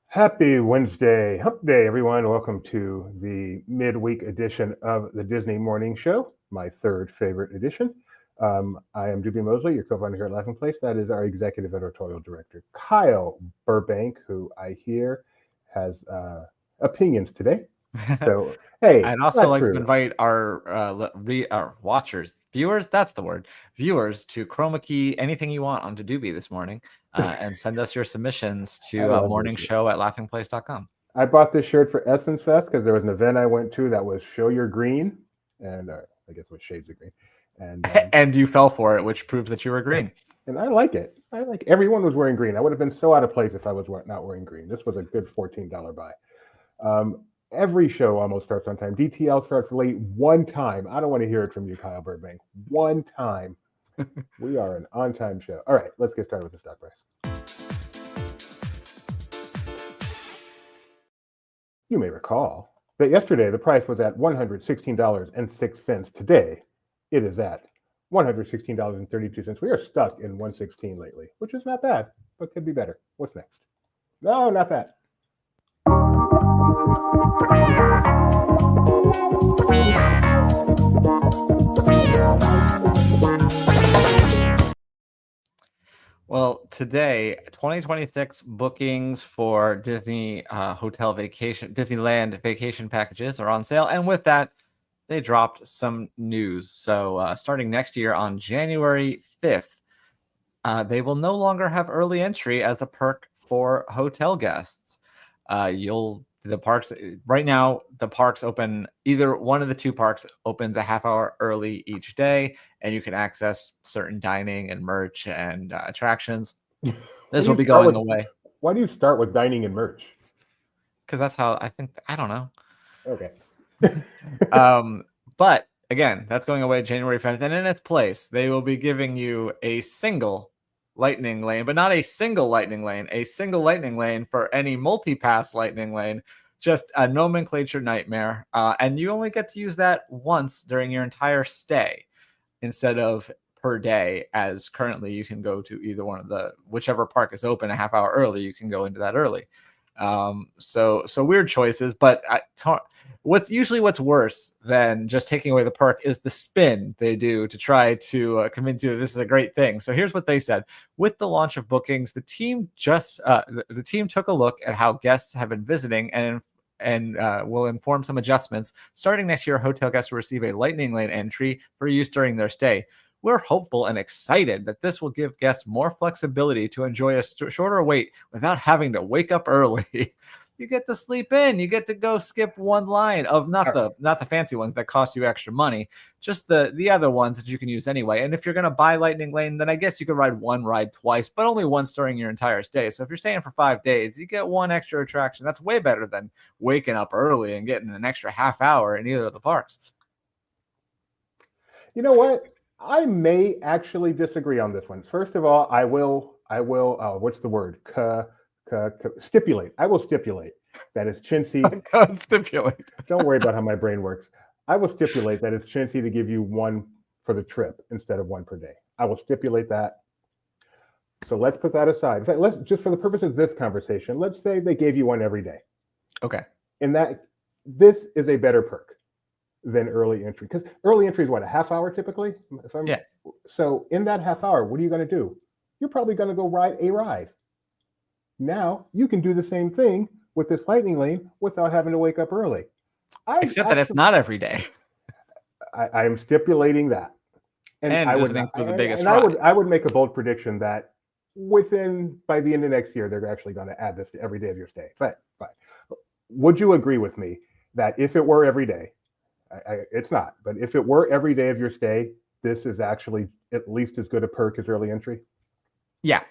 Happy Wednesday, hump day, everyone. Welcome to the midweek edition of the Disney Morning Show, my third favorite edition. I am Doobie Mosley, your co-founder here at Laughing Place. That is our executive editorial director, Kyle Burbank, who I hear has opinions today. So, hey, I'd also that's like to true. invite our watchers, viewers, that's the word, viewers to chroma key anything you want onto Doobie this morning and send us your submissions I to love this morningshow@laughingplace.com. I bought this shirt for Essence Fest because there was an event I went to that was Show Your Green, and I guess it was Shades of Green. And And you fell for it, which proves that you were green. and I like it. I like everyone was wearing green. I would have been so out of place if I was not wearing green. This was a good $14 buy. Every show almost starts on time. DTL starts late one time. I don't want to hear it from you, Kyle Burbank. One time. We are an on-time show. All right, let's get started with the stock price. You may recall that yesterday the price was at $116.06. Today, it is at $116.32. We are stuck in 116 lately, which is not bad, but could be better. What's next? No, not that. Well, today, 2026 bookings for Disneyland vacation packages are on sale. And with that, they dropped some news. So starting next year on January 5th, they will no longer have early entry as a perk for hotel guests. The parks right now, the parks open, either one of the two parks opens a half hour early each day, and you can access certain dining and merch and attractions. This will be going away. Why do you start with dining and merch? Because that's how I don't know. Okay. But again, that's going away January 5th, and in its place, they will be giving you a single lightning lane, but not a single lightning lane, a single lightning lane for any multi-pass lightning lane. Just a nomenclature nightmare. And you only get to use that once during your entire stay instead of per day, as currently you can go to either one of whichever park is open a half hour early, you can go into that early. So weird choices, but what's worse than just taking away the perk is the spin they do to try to convince you that this is a great thing. So here's what they said: with the launch of bookings, the team the team took a look at how guests have been visiting and will inform some adjustments. Starting next year, hotel guests will receive a lightning lane entry for use during their stay. We're hopeful and excited that this will give guests more flexibility to enjoy a shorter wait without having to wake up early. You get to sleep in. You get to go skip one line of not the fancy ones that cost you extra money, just the other ones that you can use anyway. And if you're going to buy Lightning Lane, then I guess you could ride one ride twice, but only once during your entire stay. So if you're staying for 5 days, you get one extra attraction. That's way better than waking up early and getting an extra half hour in either of the parks. You know what? I may actually disagree on this one. First of all, I will. What's the word? Stipulate. I will stipulate that it's chintzy. Stipulate. Don't worry about how my brain works. I will stipulate that it's chintzy to give you one for the trip instead of one per day. I will stipulate that. So let's put that aside. In fact, let's just for the purpose of this conversation, let's say they gave you one every day. Okay. And this is a better perk than early entry, because early entry is what, a half hour typically? Yeah. So in that half hour, what are you going to do? You're probably going to go ride a ride. Now you can do the same thing with this lightning lane without having to wake up early. Except that it's not every day. I am stipulating that, and I would think the biggest. And I would make a bold prediction that by the end of next year, they're actually going to add this to every day of your stay. But would you agree with me that if it were every day? It's not, but if it were every day of your stay, this is actually at least as good a perk as early entry? Yeah.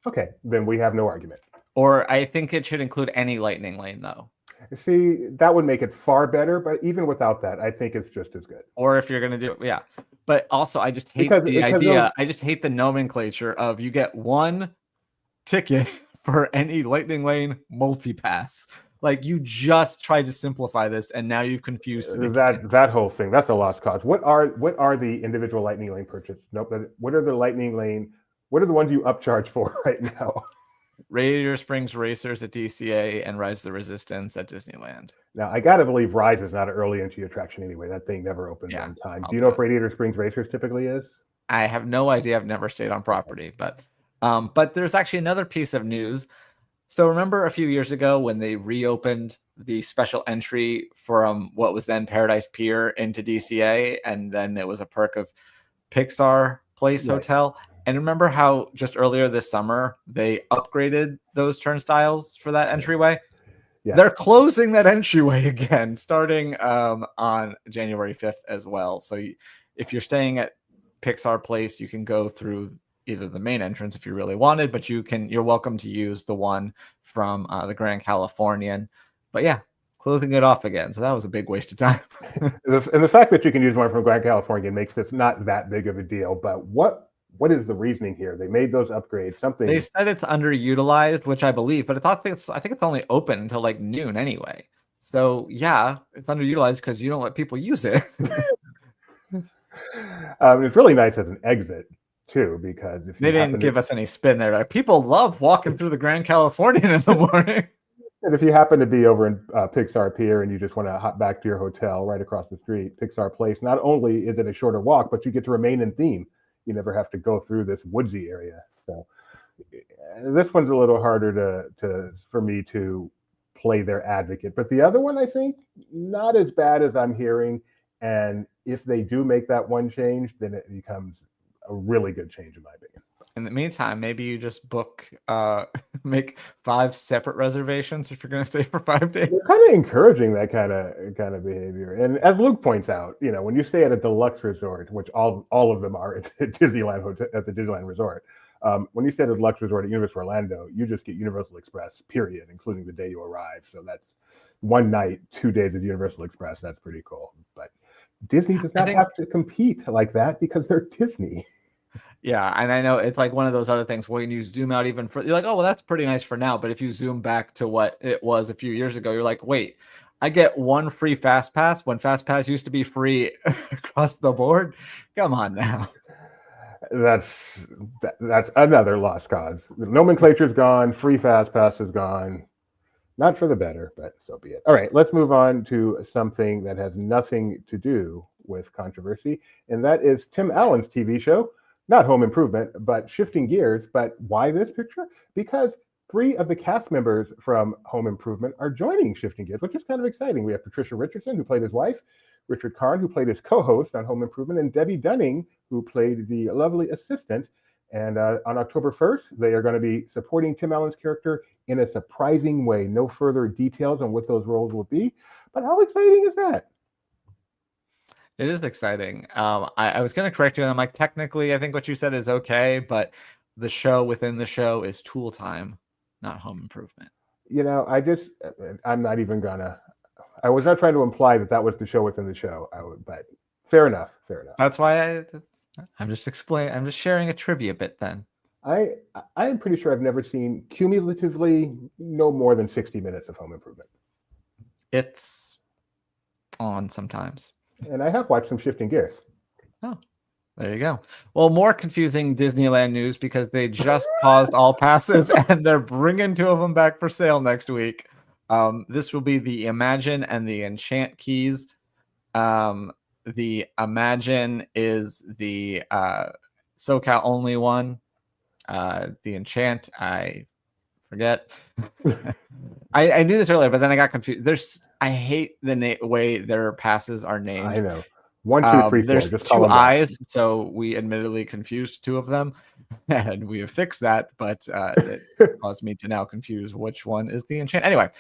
Okay, then we have no argument. Or I think it should include any lightning lane, though. See, that would make it far better, but even without that, I think it's just as good. Or if you're going to do it, yeah. But also, I just hate the idea. I just hate the nomenclature of you get one ticket for any lightning lane multi-pass. Like, you just tried to simplify this, and now you've confused that whole thing. That's a lost cause. What are the individual lightning lane purchases? Nope. What are the lightning lane? What are the ones you upcharge for right now? Radiator Springs Racers at DCA and Rise of the Resistance at Disneyland. Now, I got to believe Rise is not an early entry attraction anyway. That thing never opens on time. Do you know if Radiator Springs Racers typically is? I have no idea. I've never stayed on property, but there's actually another piece of news. So remember a few years ago when they reopened the special entry from what was then Paradise Pier into DCA, and then it was a perk of Pixar Place Hotel. And remember how just earlier this summer they upgraded those turnstiles for that entryway? Yeah. They're closing that entryway again starting on January 5th as well. So if you're staying at Pixar Place, you can go through either the main entrance if you really wanted, but you're welcome to use the one from the Grand Californian. But yeah, closing it off again. So that was a big waste of time. And the fact that you can use one from Grand Californian makes this not that big of a deal. But what is the reasoning here? They made those upgrades. Something they said it's underutilized, which I believe, but I think it's only open until like noon anyway. So yeah, it's underutilized because you don't let people use it. It's really nice as an exit too, because if they didn't give us any spin there. Like, people love walking through the Grand Californian in the morning. And if you happen to be over in Pixar Pier and you just want to hop back to your hotel right across the street, Pixar Place, not only is it a shorter walk, but you get to remain in theme. You never have to go through this woodsy area. So this one's a little harder for me to play their advocate. But the other one, I think, not as bad as I'm hearing. And if they do make that one change, then it becomes a really good change in my opinion. In the meantime, maybe you just make 5 separate reservations if you're going to stay for 5 days. They're kind of encouraging that kind of behavior. And as Luke points out, when you stay at a deluxe resort, which all of them are at the Disneyland Hotel, at the Disneyland Resort, when you stay at a deluxe resort at Universal Orlando, you just get Universal Express, period, including the day you arrive. So that's one night, 2 days of Universal Express. That's pretty cool. But Disney does not have to compete like that because they're Disney. Yeah, and I know it's like one of those other things when you zoom out even further, you're like, oh, well, that's pretty nice for now. But if you zoom back to what it was a few years ago, you're like, wait, I get one free Fast Pass when Fast Pass used to be free across the board? Come on now. That's another lost cause. The nomenclature's gone. Free Fast Pass is gone. Not for the better, but so be it. All right, let's move on to something that has nothing to do with controversy, and that is Tim Allen's TV show, not Home Improvement, but shifting gears. But why this picture? Because 3 of the cast members from Home Improvement are joining Shifting Gears, which is kind of exciting. We have Patricia Richardson, who played his wife, Richard Karn, who played his co-host on Home Improvement, and Debbie Dunning, who played the lovely assistant. And on October 1st, they are going to be supporting Tim Allen's character in a surprising way. No further details on what those roles will be. But how exciting is that? It is exciting. I was going to correct you. I'm like, technically, I think what you said is okay, but the show within the show is Tool Time, not Home Improvement. I'm not even gonna. I was not trying to imply that was the show within the show. But fair enough. That's why I'm just explaining. I'm just sharing a trivia bit then. I am pretty sure I've never seen cumulatively no more than 60 minutes of Home Improvement. It's on sometimes. And I have watched some Shifting Gears. Oh, there you go. Well, more confusing Disneyland news because they just paused all passes and they're bringing 2 of them back for sale next week. This will be the Imagine and the Enchant keys. The Imagine is the SoCal only one. The Enchant, I forget. I knew this earlier, but then I got confused. I hate the way their passes are named. I know. 1, 2, 3, 4. There's just 2 eyes, so we admittedly confused 2 of them, and we have fixed that. But it caused me to now confuse which one is the Enchant. Anyway,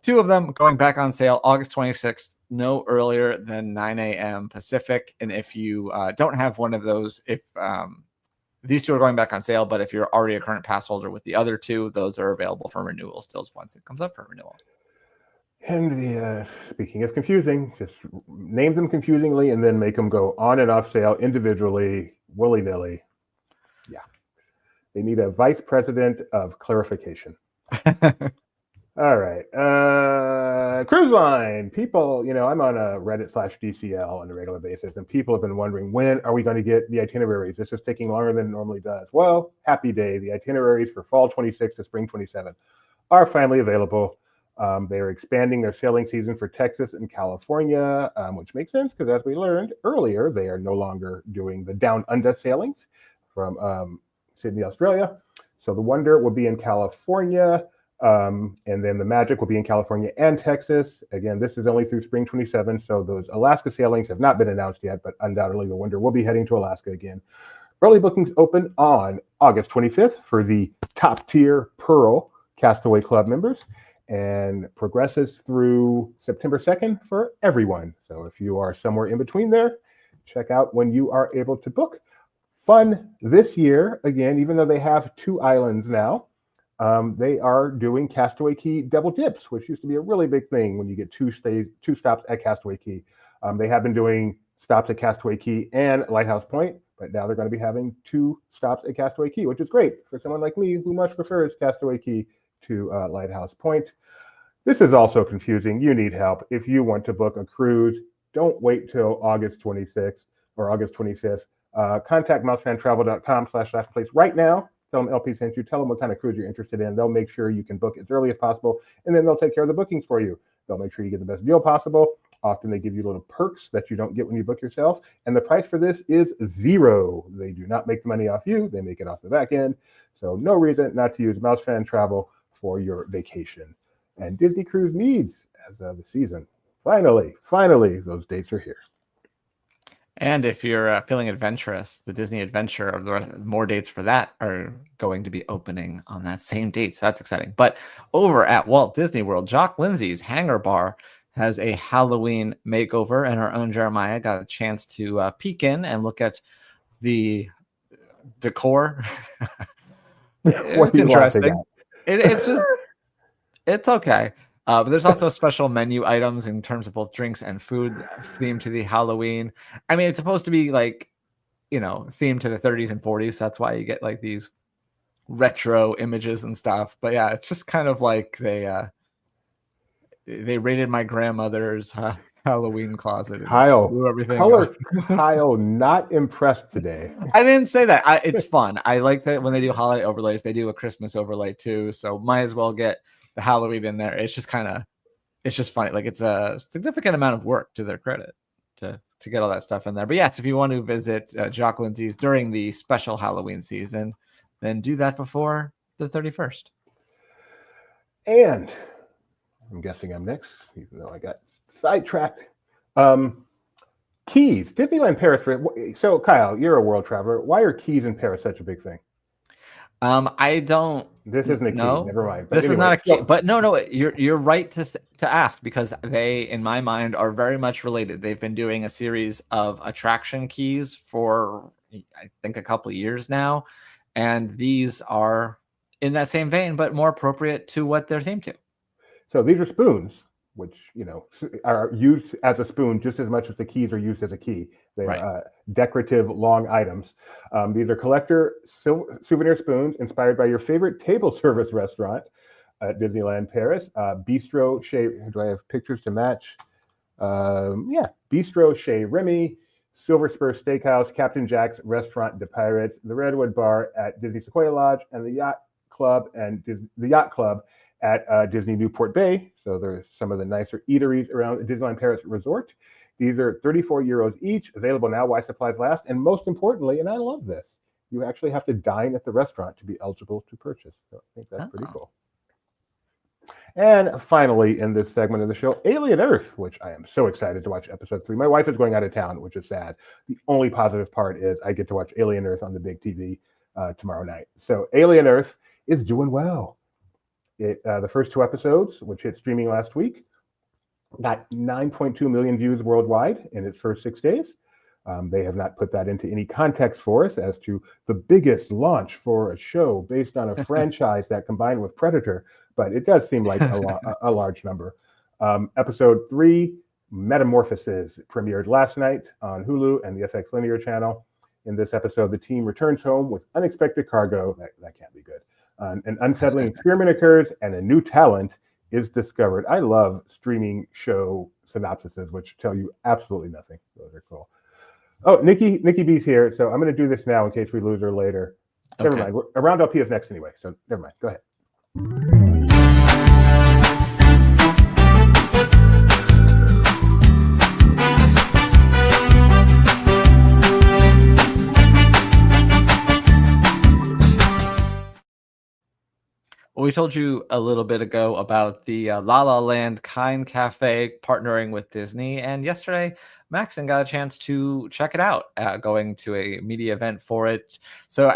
2 of them going back on sale August 26th, no earlier than 9 a.m. Pacific. And if you don't have one of those, if these 2 are going back on sale, but if you're already a current pass holder with the other 2, those are available for renewal still once it comes up for renewal. And speaking of confusing, just name them confusingly and then make them go on and off sale individually, willy-nilly. Yeah. They need a vice president of clarification. All right. Cruise line. People, I'm on a Reddit/DCL on a regular basis, and people have been wondering, when are we going to get the itineraries? This is taking longer than it normally does. Well, happy day. The itineraries for fall 26 to spring 27 are finally available. They are expanding their sailing season for Texas and California, which makes sense because, as we learned earlier, they are no longer doing the down under sailings from Sydney, Australia. So the Wonder will be in California. And then the Magic will be in California and Texas. Again, this is only through spring 27, so those Alaska sailings have not been announced yet, but undoubtedly the Wonder will be heading to Alaska again. Early bookings open on August 25th for the top tier Pearl Castaway Club members, and progresses through September 2nd for everyone. So if you are somewhere in between there, check out when you are able to book. Fun this year, again, even though they have 2 islands now, they are doing Castaway Cay double dips, which used to be a really big thing when you get 2 stops at Castaway Cay. They have been doing stops at Castaway Cay and Lighthouse Point, but now they're going to be having 2 stops at Castaway Cay, which is great for someone like me who much prefers Castaway Cay to Lighthouse Point. This is also confusing. You need help. If you want to book a cruise, don't wait till August 26th or August 25th. Contact mousefantravel.com/lastplace right now. Tell them LP sent you. Tell them what kind of cruise you're interested in. They'll make sure you can book as early as possible, and then they'll take care of the bookings for you. They'll make sure you get the best deal possible. Often they give you little perks that you don't get when you book yourself. And the price for this is $0. They do not make the money off you. They make it off the back end. So no reason not to use Mousefan Travel for your vacation. And Disney Cruise Needs as of the season. Finally, those dates are here. And if you're feeling adventurous, the Disney Adventure, or more dates for that are going to be opening on that same date. So that's exciting. But over at Walt Disney World, Jock Lindsay's Hangar Bar has a Halloween makeover, and our own Jeremiah got a chance to peek in and look at the decor. It's interesting. It's just, it's okay. But there's also special menu items in terms of both drinks and food themed to the Halloween. I mean, it's supposed to be like, themed to the 30s and 40s. That's why you get like these retro images and stuff. But yeah, it's just kind of like they raided my grandmother's Halloween closet. Kyle, blew everything Kyle, not impressed today. I didn't say that. It's fun. I like that when they do holiday overlays, they do a Christmas overlay too. So might as well get the Halloween in there. It's just funny. Like, it's a significant amount of work, to their credit, to get all that stuff in there. But yes, if you want to visit Jock Lindsay's during the special Halloween season, then do that before the 31st. And I'm guessing I'm next, even though I got sidetracked. Keys, Disneyland Paris. So Kyle, you're a world traveler. Why are keys in Paris such a big thing? I don't. This isn't a key. No, never mind. But this anyway, is not a key. But no, you're right to ask, because they, in my mind, are very much related. They've been doing a series of attraction keys for, I think, a couple of years now, and these are in that same vein, but more appropriate to what they're themed to. So these are spoons, which are used as a spoon just as much as the keys are used as a key. They're right. Decorative long items. These are collector souvenir spoons inspired by your favorite table service restaurant at Disneyland Paris. Bistro Chez, do I have pictures to match? Bistro Chez Remy, Silver Spur Steakhouse, Captain Jack's Restaurant de Pirates, the Redwood Bar at Disney Sequoia Lodge, and the Yacht Club at Disney Newport Bay. So there's some of the nicer eateries around Disneyland Paris Resort. These are 34 euros each, available now while supplies last. And most importantly, and I love this, you actually have to dine at the restaurant to be eligible to purchase. So I think that's pretty cool. And finally, in this segment of the show, Alien Earth, which I am so excited to watch episode 3. My wife is going out of town, which is sad. The only positive part is I get to watch Alien Earth on the big TV tomorrow night. So Alien Earth is doing well. The first 2 episodes, which hit streaming last week, got 9.2 million views worldwide in its first 6 days. They have not put that into any context for us as to the biggest launch for a show based on a franchise that combined with Predator, but it does seem like a large number. Episode 3, Metamorphosis, premiered last night on Hulu and the FX Linear channel. In this episode, the team returns home with unexpected cargo. That can't be good. An unsettling experiment occurs, and a new talent is discovered. I love streaming show synopsises, which tell you absolutely nothing. Those are cool. Oh, Nikki B's here, so I'm going to do this now in case we lose her later. Never mind. A round LP is next anyway, so never mind. Go ahead. Well, we told you a little bit ago about the La La Land Kind Cafe partnering with Disney. And yesterday, Maxon got a chance to check it out, going to a media event for it. So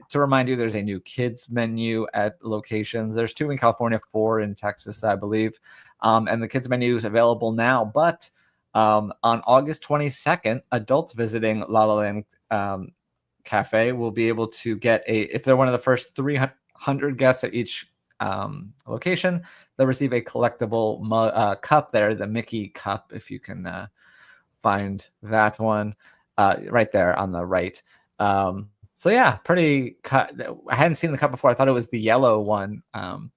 to remind you, there's a new kids menu at locations. There's 2 in California, 4 in Texas, I believe. And the kids menu is available now. But on August 22nd, adults visiting La La Land Cafe will be able to get if they're one of the first 300 guests at each location, they'll receive a collectible cup there, the Mickey cup, if you can find that one right there on the right. So yeah, pretty cut. I hadn't seen the cup before. I thought it was the yellow one when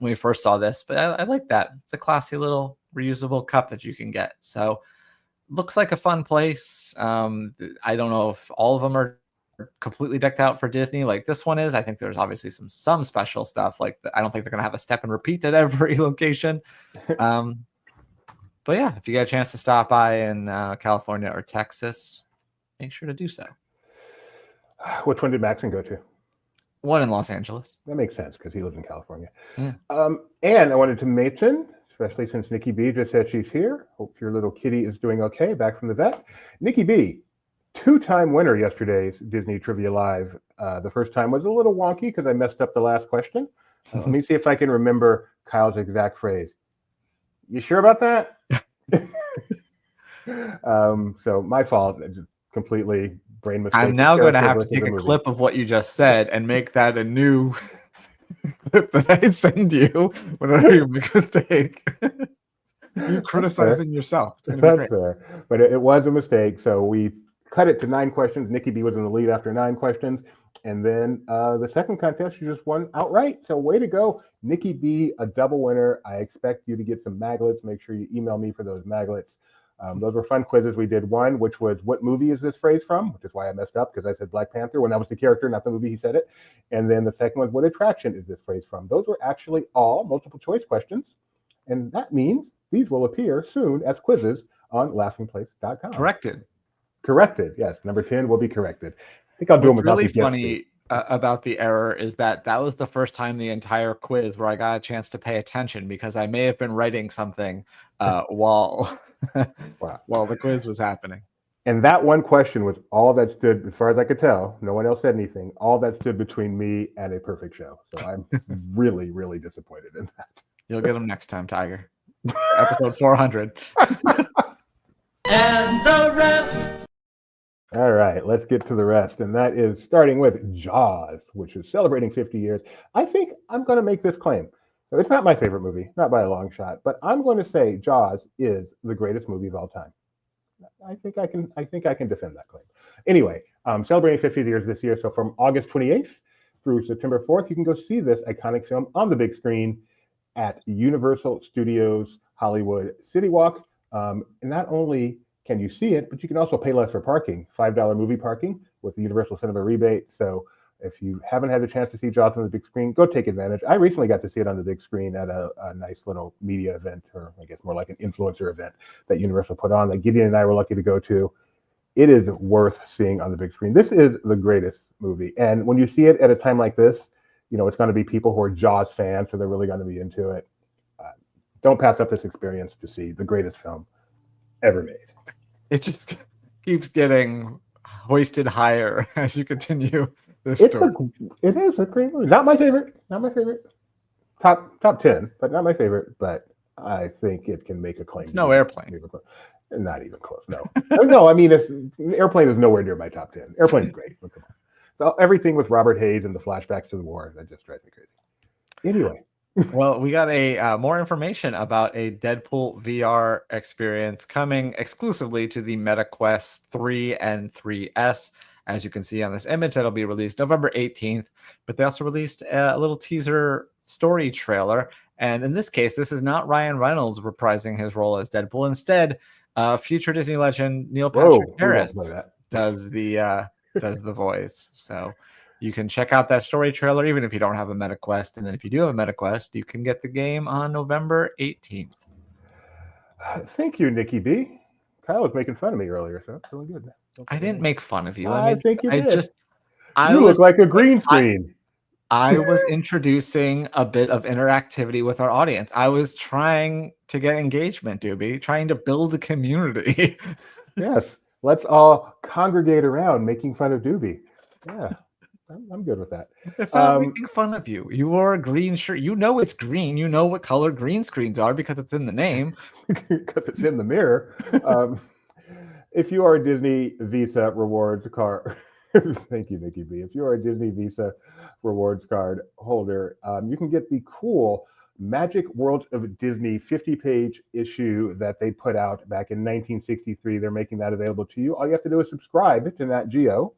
we first saw this, but I like that. It's a classy little reusable cup that you can get. So looks like a fun place. I don't know if all of them are completely decked out for Disney like this one is. I think there's obviously some special stuff. Like I don't think they're gonna have a step and repeat at every location. But yeah, if you get a chance to stop by in California or Texas, make sure to do so. Which one did Maxon go to? One in Los Angeles. That makes sense because he lives in California. Yeah. And I wanted to mention, especially since Nikki B just said she's here. Hope your little kitty is doing okay, back from the vet. Nikki B, 2-time winner yesterday's Disney Trivia Live. The first time was a little wonky because I messed up the last question. Let me see if I can remember Kyle's exact phrase. You sure about that? So my fault. Completely brain mistake. I'm now going to have to take a clip of what you just said and make that a new clip that I send you whenever you make a mistake. You criticizing yourself. It's That's fair. But it was a mistake. So we cut it to 9 questions. Nikki B was in the lead after 9 questions. And then the second contest, you just won outright. So way to go, Nikki B, a double winner. I expect you to get some maglets. Make sure you email me for those maglets. Those were fun quizzes. We did one, which was, what movie is this phrase from? Which is why I messed up, because I said Black Panther when that was the character, not the movie he said it. And then the second one, what attraction is this phrase from? Those were actually all multiple choice questions. And that means these will appear soon as quizzes on laughingplace.com. Corrected, yes. Number 10 will be corrected. I think I'll do them without really funny about the error is that was the first time the entire quiz where I got a chance to pay attention, because I may have been writing something while the quiz was happening. And that one question was all that stood, as far as I could tell, no one else said anything, all that stood between me and a perfect show. So I'm really, really disappointed in that. You'll get them next time, Tiger. Episode 400. And the rest. All right, let's get to the rest. And that is starting with Jaws, which is celebrating 50 years. I think I'm going to make this claim. So it's not my favorite movie, not by a long shot, but I'm going to say Jaws is the greatest movie of all time. I think I can defend that claim. Anyway, celebrating 50 years this year. So from August 28th through September 4th, you can go see this iconic film on the big screen at Universal Studios Hollywood City Walk. And not only can you see it, but you can also pay less for parking, $5 movie parking with the Universal Cinema rebate. So if you haven't had a chance to see Jaws on the big screen, go take advantage. I recently got to see it on the big screen at a nice little media event, or I guess more like an influencer event that Universal put on that Gideon and I were lucky to go to. It is worth seeing on the big screen. This is the greatest movie. And when you see it at a time like this, you know, it's going to be people who are Jaws fans, so they're really going to be into it. Don't pass up this experience to see the greatest film ever made. It just keeps getting hoisted higher as you continue this story. It is a great movie. Not my favorite. Top 10, but not my favorite. But I think it can make a claim. It's no Airplane. Not even close. No. No, I mean, Airplane is nowhere near my top 10. Airplane is great. Come on. So everything with Robert Hayes and the flashbacks to the war, that just drives me crazy. Anyway. Well, we got more information about a Deadpool VR experience coming exclusively to the MetaQuest 3 and 3S. As you can see on this image, that'll be released November 18th. But they also released a little teaser story trailer, And in this case, this is not Ryan Reynolds reprising his role as Deadpool. Instead, future Disney legend Neil Patrick Whoa, we won't play Harris that. does the voice. So you can check out that story trailer even if you don't have a MetaQuest. And then if you do have a MetaQuest, you can get the game on November 18th. Thank you, Nikki B. Kyle was making fun of me earlier, so that's really good. I didn't make fun of you. I think you did. I you was look like a green screen. I was introducing a bit of interactivity with our audience. I was trying to get engagement, Doobie, trying to build a community. Yes, let's all congregate around making fun of Doobie. Yeah, I'm good with that. It's not making fun of you. You wore a green shirt. You know it's green. You know what color green screens are because it's in the name. Because it's in the mirror. If you are a Disney Visa rewards card, thank you, Nikki B. If you are a Disney Visa rewards card holder, you can get the cool Magic World of Disney 50-page issue that they put out back in 1963. They're making that available to you. All you have to do is subscribe to Nat Geo,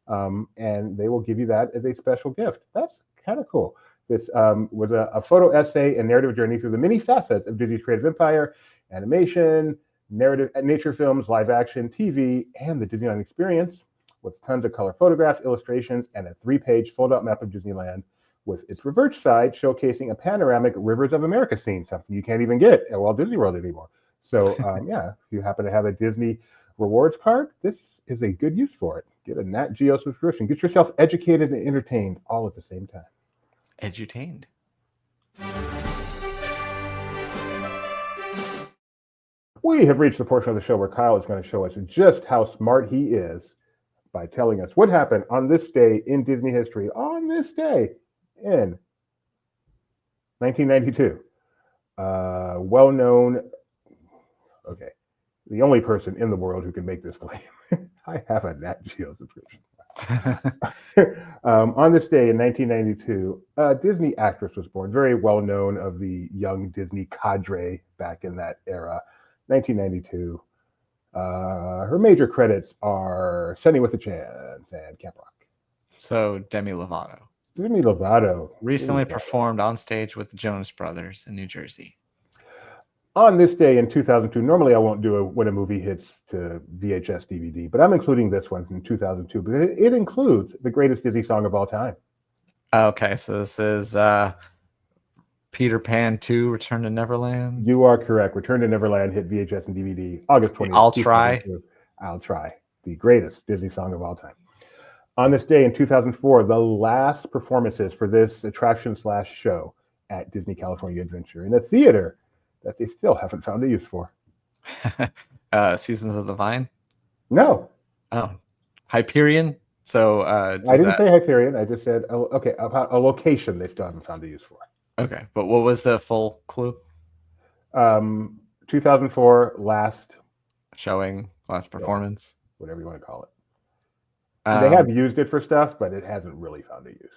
and they will give you that as a special gift. That's kind of cool. This was a photo essay and narrative journey through the many facets of Disney's creative empire, animation, narrative, nature films, live action, TV, and the Disneyland experience, with tons of color photographs, illustrations, and a 3-page fold-out map of Disneyland with its reverse side showcasing a panoramic Rivers of America scene, something you can't even get at Walt Disney World anymore. So yeah, if you happen to have a Disney rewards card, this is a good use for it. Get a Nat Geo subscription. Get yourself educated and entertained all at the same time. Edutained. We have reached the portion of the show where Kyle is going to show us just how smart he is by telling us what happened on this day in Disney history, on this day in 1992. Well-known, okay, the only person in the world who can make this claim. I have a Nat Geo subscription. On this day in 1992, a Disney actress was born, very well known of the young Disney cadre back in that era. 1992. Her major credits are Sunny with a Chance and Camp Rock. So Demi Lovato. Demi Lovato recently performed on stage with the Jonas Brothers in New Jersey. On this day in 2002, normally I won't do when a movie hits to VHS DVD, but I'm including this one from 2002 because it includes the greatest Disney song of all time. Okay, so this is Peter Pan 2, Return to Neverland. You are correct. Return to Neverland hit VHS and DVD August 20th. I'll Try. I'll Try. The greatest Disney song of all time. On this day in 2004, the last performances for this attraction/show at Disney California Adventure in a theater that they still haven't found a use for. Seasons of the Vine? No. Oh. Hyperion? So I didn't say Hyperion. I just said, okay, about a location they still haven't found a use for. Okay, but what was the full clue? 2004 last showing, last performance, whatever you want to call it. They have used it for stuff, but it hasn't really found a use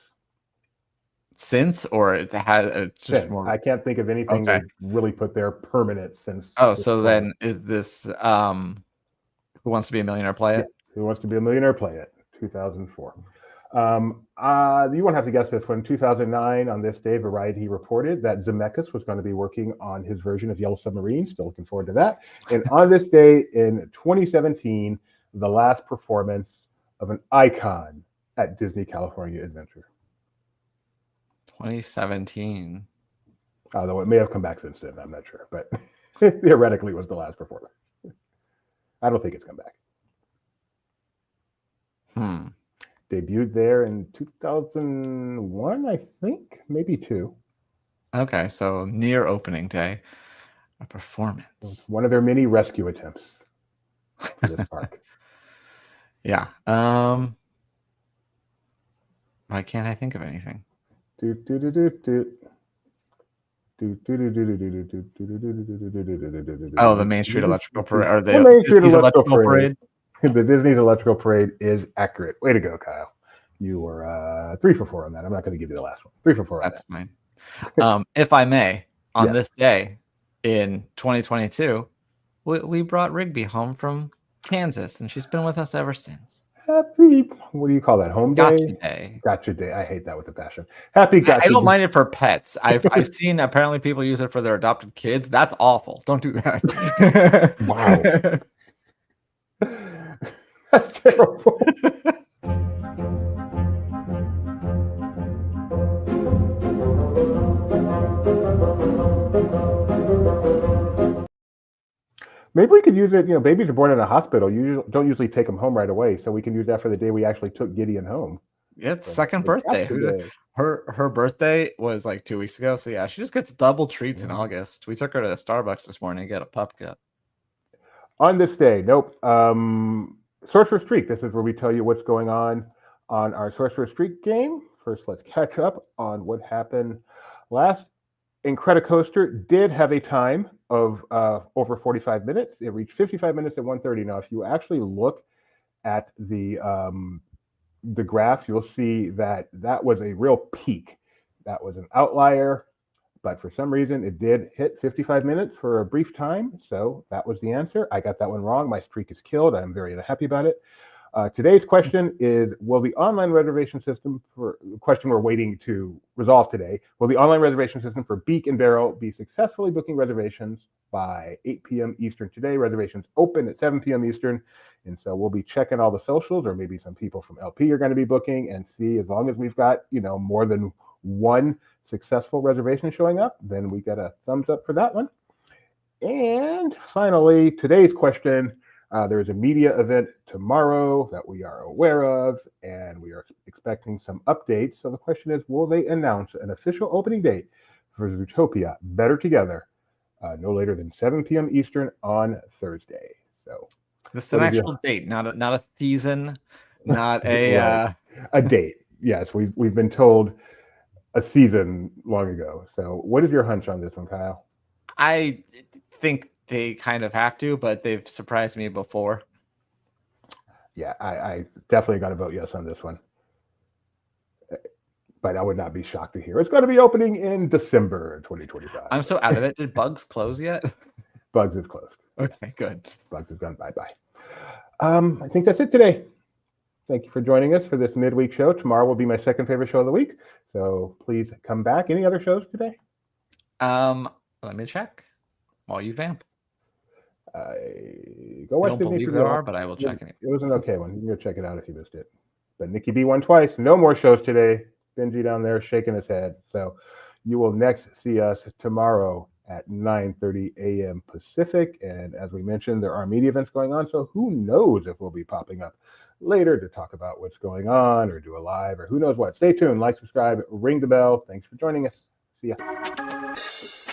since, or it had just more. I can't think of anything that really put there permanent since. Oh, so then is this Who Wants to Be a Millionaire Play It? Who Wants to Be a Millionaire Play It? 2004. You won't have to guess this one. 2009, on this day, Variety reported that Zemeckis was going to be working on his version of Yellow Submarine. Still looking forward to that. And on this day in 2017, the last performance of an icon at Disney California Adventure. 2017. Although it may have come back since then, I'm not sure. But theoretically, it was the last performance. I don't think it's come back. Debuted there in 2001, I think, maybe 2. Okay, so near opening day, a performance. One of their many rescue attempts for this park. Yeah. Why can't I think of anything? Oh, the Main Street Electrical Parade, or the Main Street Electrical Parade. The Disney's Electrical Parade is accurate. Way to go, Kyle. You were 3 for 4 on that. I'm not going to give you the last one. 3 for 4 on that. That's fine. If I may, on this day in 2022, we brought Rigby home from Kansas, and she's been with us ever since. Happy, what do you call that? Home Gotcha day? day. Gotcha day. I hate that with a passion. Happy I gotcha don't day. mind it for pets. I've seen apparently people use it for their adopted kids. That's awful. Don't do that. Wow. That's terrible. Maybe we could use it. Babies are born in a hospital. You don't usually take them home right away, so we can use that for the day we actually took Gideon home. It's So, second like, birthday. gotcha day. Her birthday was like 2 weeks ago. So yeah, she just gets double treats in Mhm. August. We took her to Starbucks this morning to get a pup cut. On this day, nope. Sorcerer's Streak. This is where we tell you what's going on our Sorcerer's Streak game. First, let's catch up on what happened last. Incredicoaster did have a time of over 45 minutes. It reached 55 minutes at 1:30. Now, if you actually look at the graph, you'll see that was a real peak. That was an outlier, but for some reason it did hit 55 minutes for a brief time. So that was the answer. I got that one wrong. My streak is killed. I'm very unhappy about it. Today's question is, will the online reservation system for the question we're waiting to resolve today, will the online reservation system for Beak and Barrel be successfully booking reservations by 8 p.m. Eastern today? Reservations open at 7 p.m. Eastern. And so we'll be checking all the socials, or maybe some people from LP are going to be booking, and see, as long as we've got, more than one successful reservation showing up, then we get a thumbs up for that one. And finally, today's question. There is a media event tomorrow that we are aware of, and we are expecting some updates. So the question is, will they announce an official opening date for Zootopia Better Together no later than 7 p.m. Eastern on Thursday? So this is an actual date, not a season, not a right. A date. Yes, we've been told a season long ago. So what is your hunch on this one, Kyle? I think they kind of have to, but they've surprised me before. Yeah, I definitely got to vote yes on this one. But I would not be shocked to hear it's going to be opening in December 2025. I'm so out of it. Did Bugs close yet? Bugs is closed. Okay, good. Bugs is gone bye-bye. I think that's it today. Thank you for joining us for this midweek show. Tomorrow will be my second favorite show of the week, so please come back. Any other shows today? Let me check while you vamp. Go watch I don't Disney believe there are, but I will check it. It was an okay one. You can go check it out if you missed it. But Nikki B won twice. No more shows today. Benji down there shaking his head. So you will next see us tomorrow at 9:30 a.m. Pacific. And as we mentioned, there are media events going on. So who knows if we'll be popping up later to talk about what's going on, or do a live, or who knows what. Stay tuned. Like, subscribe, ring the bell. Thanks for joining us. See ya.